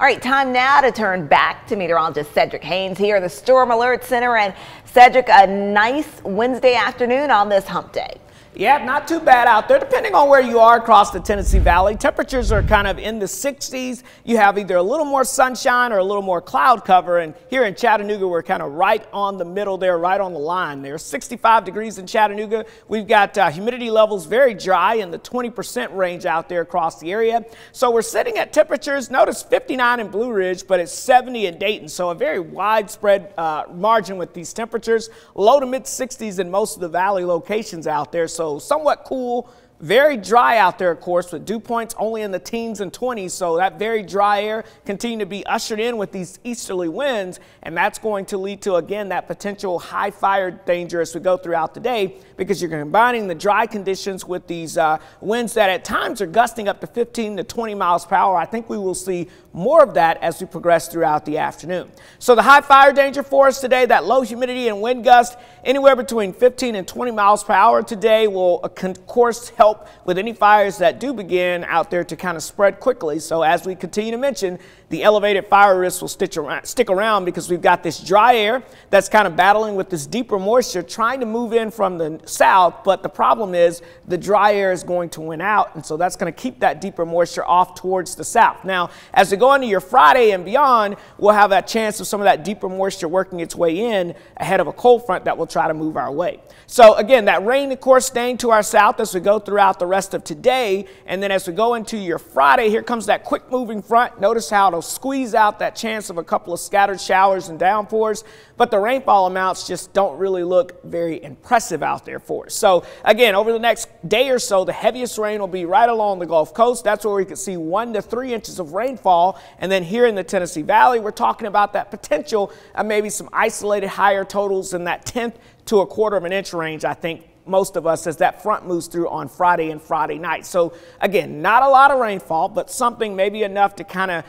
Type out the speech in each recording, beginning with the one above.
All right, time now to turn back to meteorologist Cedric Haynes here at the Storm Alert Center. And Cedric, a nice Wednesday afternoon on this hump day. Yeah, not too bad out there, depending on where you are across the Tennessee Valley. Temperatures are kind of in the 60s. You have either a little more sunshine or a little more cloud cover. And here in Chattanooga, we're kind of right on the middle there, right on the line there. 65 degrees in Chattanooga. We've got humidity levels very dry in the 20% range out there across the area. So we're sitting at temperatures, notice 59 in Blue Ridge, but it's 70 in Dayton. So a very widespread margin with these temperatures. Low to mid 60s in most of the valley locations out there. So somewhat cool, very dry out there, of course, with dew points only in the teens and 20s. So that very dry air continue to be ushered in with these easterly winds. And that's going to lead to, again, that potential high fire danger as we go throughout the day, because you're combining the dry conditions with these winds that at times are gusting up to 15 to 20 miles per hour. I think we will see more of that as we progress throughout the afternoon. So the high fire danger for us today, that low humidity and wind gust anywhere between 15 and 20 miles per hour today will, of course, help with any fires that do begin out there to kind of spread quickly. So as we continue to mention, the elevated fire risk will stick around because we've got this dry air that's kind of battling with this deeper moisture trying to move in from the south. But the problem is the dry air is going to win out. And so that's going to keep that deeper moisture off towards the south. Now, as we go into your Friday and beyond, we'll have that chance of some of that deeper moisture working its way in ahead of a cold front that will try to move our way. So again, that rain, of course, staying to our south as we go throughout the rest of today. And then as we go into your Friday, here comes that quick moving front. Notice how it'll squeeze out that chance of a couple of scattered showers and downpours, but the rainfall amounts just don't really look very impressive out there for us. So again, over the next day or so, the heaviest rain will be right along the Gulf Coast. That's where we could see 1 to 3 inches of rainfall. And then here in the Tennessee Valley, we're talking about that potential of maybe some isolated higher totals in that 10th to a quarter of an inch range, I think, most of us, as that front moves through on Friday and Friday night. So again, not a lot of rainfall, but something maybe enough to kind of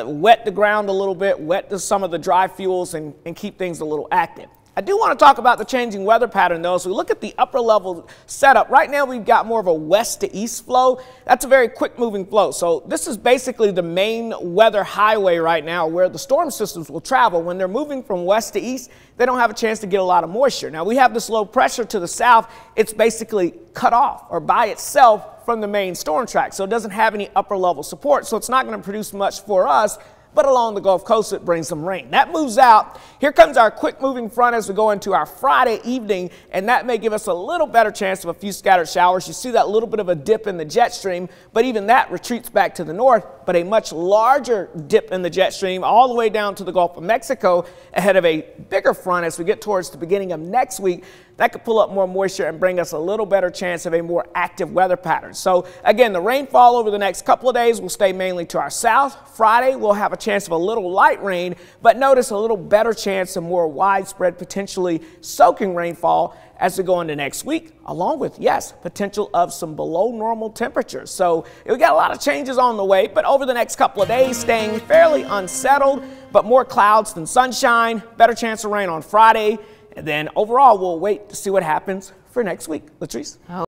wet the ground a little bit, wet some of the dry fuels and keep things a little active. I do want to talk about the changing weather pattern, though. So we look at the upper level setup. Right now, we've got more of a west to east flow. That's a very quick moving flow. So this is basically the main weather highway right now where the storm systems will travel. When they're moving from west to east, they don't have a chance to get a lot of moisture. Now, we have this low pressure to the south. It's basically cut off or by itself from the main storm track. So it doesn't have any upper level support. So it's not going to produce much for us. But along the Gulf Coast, it brings some rain. That moves out. Here comes our quick moving front as we go into our Friday evening, and that may give us a little better chance of a few scattered showers. You see that little bit of a dip in the jet stream, but even that retreats back to the north, but a much larger dip in the jet stream all the way down to the Gulf of Mexico ahead of a bigger front as we get towards the beginning of next week. That could pull up more moisture and bring us a little better chance of a more active weather pattern. So again, the rainfall over the next couple of days will stay mainly to our south. Friday, we'll have a chance of a little light rain, but notice a little better chance of more widespread, potentially soaking rainfall as we go into next week, along with, yes, potential of some below normal temperatures. So we got a lot of changes on the way, but over the next couple of days, staying fairly unsettled, but more clouds than sunshine, better chance of rain on Friday. And then overall, we'll wait to see what happens for next week. Latrice?